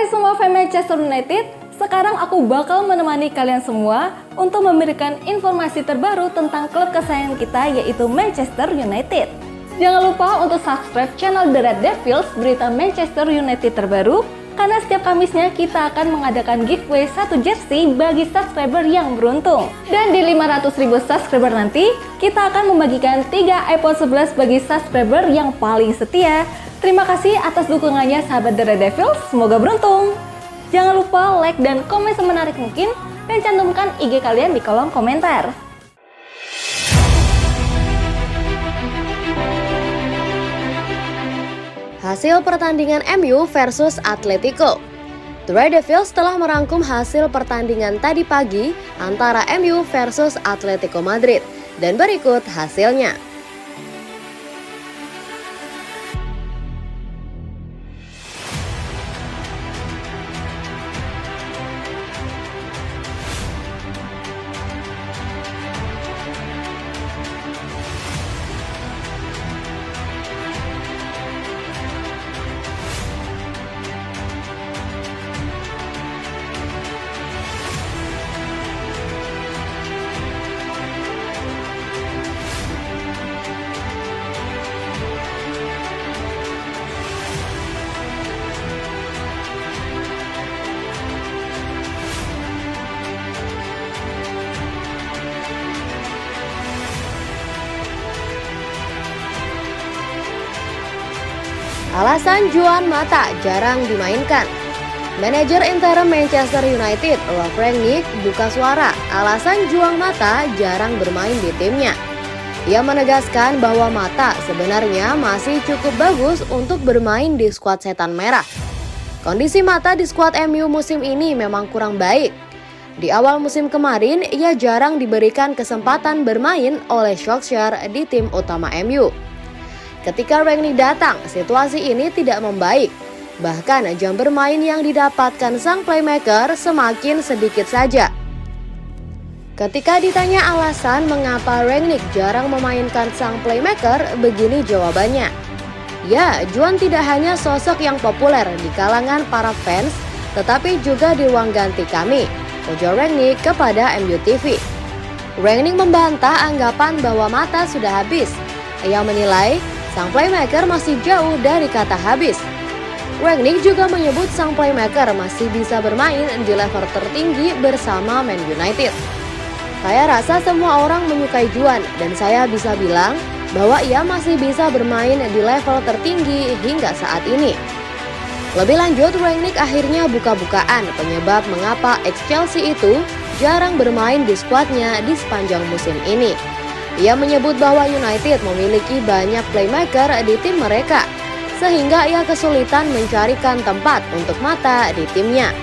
Hai semua fans Manchester United, sekarang aku bakal menemani kalian semua untuk memberikan informasi terbaru tentang klub kesayangan kita yaitu Manchester United. Jangan lupa untuk subscribe channel The Red Devils berita Manchester United terbaru, karena setiap Kamisnya kita akan mengadakan giveaway 1 jersey bagi subscriber yang beruntung. Dan di 500.000 subscriber nanti, kita akan membagikan 3 iPhone 11 bagi subscriber yang paling setia. Terima kasih atas dukungannya sahabat The Red Devils, semoga beruntung. Jangan lupa like dan komen semenarik mungkin, dan cantumkan IG kalian di kolom komentar. Hasil pertandingan MU versus Atletico. The Red Devils telah merangkum hasil pertandingan tadi pagi antara MU versus Atletico Madrid, dan berikut hasilnya. Alasan Juan Mata jarang dimainkan. Manajer interim Manchester United, Ralf Rangnick, buka suara alasan Juan Mata jarang bermain di timnya. Ia menegaskan bahwa Mata sebenarnya masih cukup bagus untuk bermain di skuad Setan Merah. Kondisi Mata di skuad MU musim ini memang kurang baik. Di awal musim kemarin, ia jarang diberikan kesempatan bermain oleh Solskjaer di tim utama MU. Ketika Rangnick datang, situasi ini tidak membaik. Bahkan jam bermain yang didapatkan sang playmaker semakin sedikit saja. Ketika ditanya alasan mengapa Rangnick jarang memainkan sang playmaker, begini jawabannya. Ya, Juan tidak hanya sosok yang populer di kalangan para fans, tetapi juga di ruang ganti kami, ujar Rangnick kepada MU TV. Rangnick membantah anggapan bahwa Mata sudah habis. Ia menilai sang playmaker masih jauh dari kata habis. Rangnick juga menyebut sang playmaker masih bisa bermain di level tertinggi bersama Man United. Saya rasa semua orang menyukai Juan dan saya bisa bilang bahwa ia masih bisa bermain di level tertinggi hingga saat ini. Lebih lanjut, Rangnick akhirnya buka-bukaan penyebab mengapa ex-Chelsea itu jarang bermain di skuadnya di sepanjang musim ini. Ia menyebut bahwa United memiliki banyak playmaker di tim mereka, sehingga ia kesulitan mencarikan tempat untuk Mata di timnya.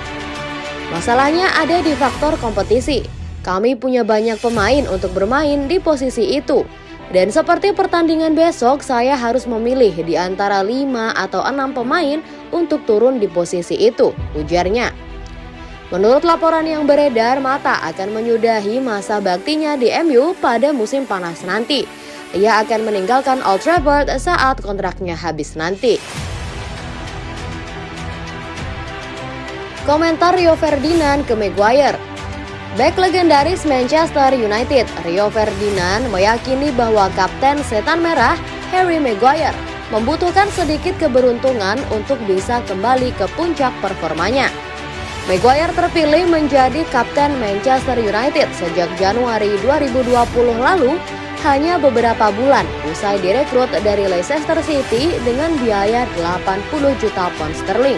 Masalahnya ada di faktor kompetisi. Kami punya banyak pemain untuk bermain di posisi itu. Dan seperti pertandingan besok, saya harus memilih di antara 5 atau 6 pemain untuk turun di posisi itu, ujarnya. Menurut laporan yang beredar, Mata akan menyudahi masa baktinya di MU pada musim panas nanti. Ia akan meninggalkan Old Trafford saat kontraknya habis nanti. Komentar Rio Ferdinand ke Maguire. Bek legendaris Manchester United, Rio Ferdinand, meyakini bahwa kapten Setan Merah, Harry Maguire, membutuhkan sedikit keberuntungan untuk bisa kembali ke puncak performanya. Maguire terpilih menjadi kapten Manchester United sejak Januari 2020 lalu, hanya beberapa bulan usai direkrut dari Leicester City dengan biaya 80 juta pound sterling.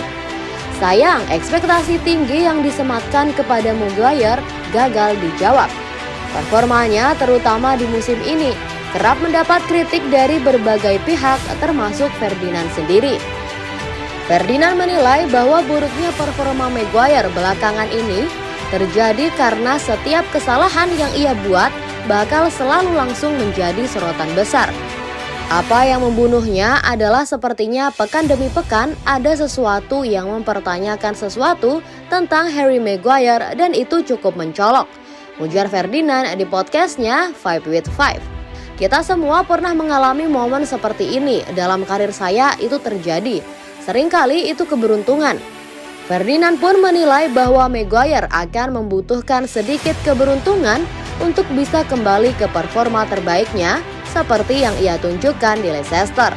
Sayang, ekspektasi tinggi yang disematkan kepada Maguire gagal dijawab. Performanya terutama di musim ini kerap mendapat kritik dari berbagai pihak termasuk Ferdinand sendiri. Ferdinand menilai bahwa buruknya performa Maguire belakangan ini terjadi karena setiap kesalahan yang ia buat bakal selalu langsung menjadi sorotan besar. Apa yang membunuhnya adalah sepertinya pekan demi pekan ada sesuatu yang mempertanyakan sesuatu tentang Harry Maguire dan itu cukup mencolok, ujar Ferdinand di podcastnya 5 with 5. Kita semua pernah mengalami momen seperti ini dalam karir saya, itu terjadi. Seringkali itu keberuntungan. Ferdinand pun menilai bahwa Maguire akan membutuhkan sedikit keberuntungan untuk bisa kembali ke performa terbaiknya seperti yang ia tunjukkan di Leicester.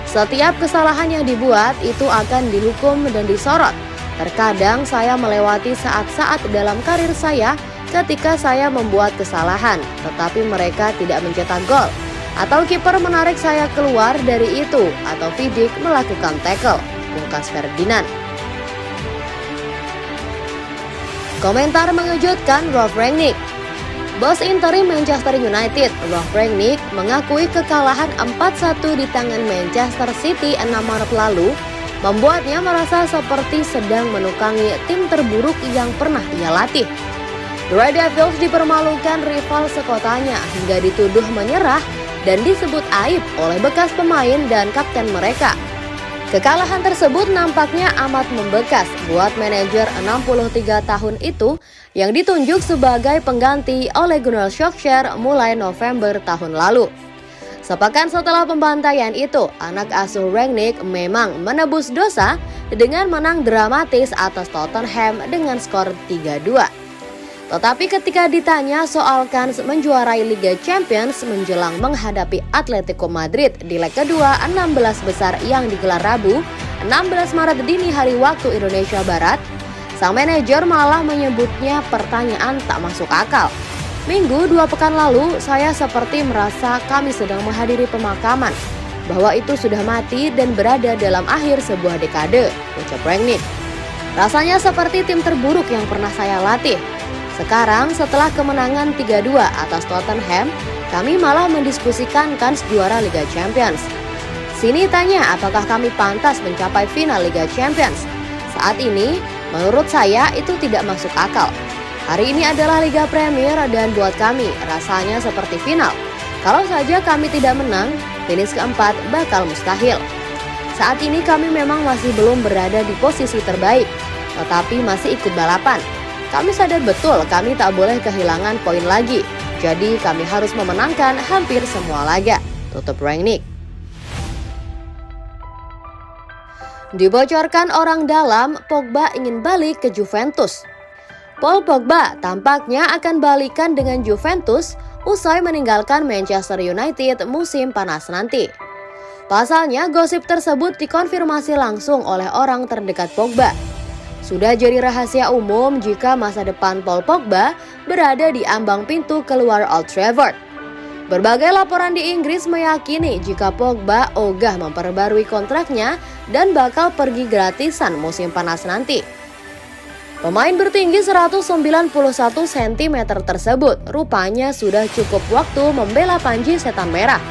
Setiap kesalahan yang dibuat itu akan dihukum dan disorot. Terkadang saya melewati saat-saat dalam karir saya ketika saya membuat kesalahan, tetapi mereka tidak mencetak gol, atau kiper menarik saya keluar dari itu, atau Vidic melakukan tackle, pungkas Ferdinand. Komentar mengejutkan Ralf Rangnick. Bos interim Manchester United, Ralf Rangnick, mengakui kekalahan 4-1 di tangan Manchester City 6 Maret lalu membuatnya merasa seperti sedang menukangi tim terburuk yang pernah ia latih. The Red Devils dipermalukan rival sekotanya hingga dituduh menyerah dan disebut aib oleh bekas pemain dan kapten mereka. Kekalahan tersebut nampaknya amat membekas buat manajer 63 tahun itu yang ditunjuk sebagai pengganti Ole Gunnar Solskjaer mulai November tahun lalu. Sepekan setelah pembantaian itu, anak asuh Rangnick memang menebus dosa dengan menang dramatis atas Tottenham dengan skor 3-2. Tetapi ketika ditanya soal kans menjuarai Liga Champions menjelang menghadapi Atletico Madrid di leg kedua 16 besar yang digelar Rabu, 16 Maret dini hari waktu Indonesia Barat, sang manajer malah menyebutnya pertanyaan tak masuk akal. Minggu 2 pekan lalu, saya seperti merasa kami sedang menghadiri pemakaman, bahwa itu sudah mati dan berada dalam akhir sebuah dekade, ucap Rangnick. Rasanya seperti tim terburuk yang pernah saya latih. Sekarang setelah kemenangan 3-2 atas Tottenham, kami malah mendiskusikan kans juara Liga Champions. Sini tanya apakah kami pantas mencapai final Liga Champions. Saat ini, menurut saya itu tidak masuk akal. Hari ini adalah Liga Premier dan buat kami rasanya seperti final. Kalau saja kami tidak menang, finish keempat bakal mustahil. Saat ini kami memang masih belum berada di posisi terbaik, tetapi masih ikut balapan. Kami sadar betul kami tak boleh kehilangan poin lagi. Jadi kami harus memenangkan hampir semua laga, tutup Rangnick. Dibocorkan orang dalam, Pogba ingin balik ke Juventus. Paul Pogba tampaknya akan balikan dengan Juventus usai meninggalkan Manchester United musim panas nanti. Pasalnya, gosip tersebut dikonfirmasi langsung oleh orang terdekat Pogba. Sudah jadi rahasia umum jika masa depan Paul Pogba berada di ambang pintu keluar Old Trafford. Berbagai laporan di Inggris meyakini jika Pogba ogah memperbarui kontraknya dan bakal pergi gratisan musim panas nanti. Pemain bertinggi 191 cm tersebut rupanya sudah cukup waktu membela panji setan merah.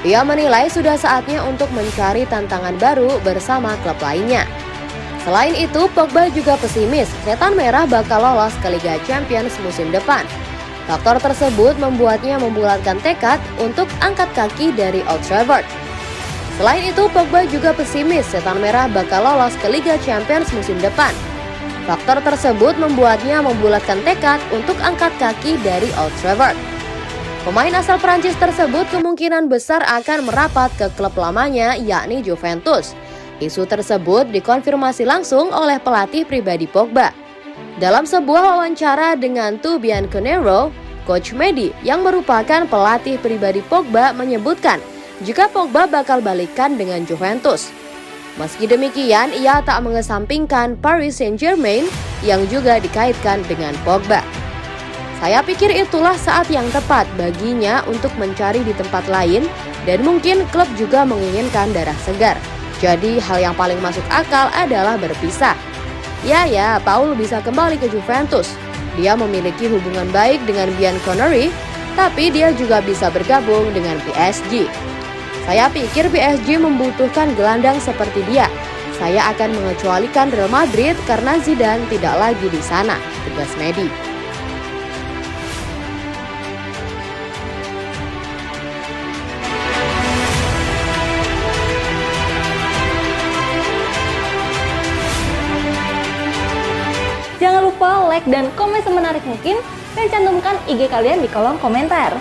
Ia menilai sudah saatnya untuk mencari tantangan baru bersama klub lainnya. Selain itu, Pogba juga pesimis setan merah bakal lolos ke Liga Champions musim depan. Faktor tersebut membuatnya membulatkan tekad untuk angkat kaki dari Old Trafford. Selain itu, Pogba juga pesimis setan merah bakal lolos ke Liga Champions musim depan. Faktor tersebut membuatnya membulatkan tekad untuk angkat kaki dari Old Trafford. Pemain asal Prancis tersebut kemungkinan besar akan merapat ke klub lamanya yakni Juventus. Isu tersebut dikonfirmasi langsung oleh pelatih pribadi Pogba. Dalam sebuah wawancara dengan Tu Bianconero, Coach Medi yang merupakan pelatih pribadi Pogba menyebutkan jika Pogba bakal balikan dengan Juventus. Meski demikian, ia tak mengesampingkan Paris Saint-Germain yang juga dikaitkan dengan Pogba. Saya pikir itulah saat yang tepat baginya untuk mencari di tempat lain dan mungkin klub juga menginginkan darah segar. Jadi hal yang paling masuk akal adalah berpisah. Ya, Paul bisa kembali ke Juventus. Dia memiliki hubungan baik dengan Bianconeri, tapi dia juga bisa bergabung dengan PSG. Saya pikir PSG membutuhkan gelandang seperti dia. Saya akan mengecualikan Real Madrid karena Zidane tidak lagi di sana, tegas Medi. Jangan lupa like dan komen semenarik mungkin dan cantumkan IG kalian di kolom komentar.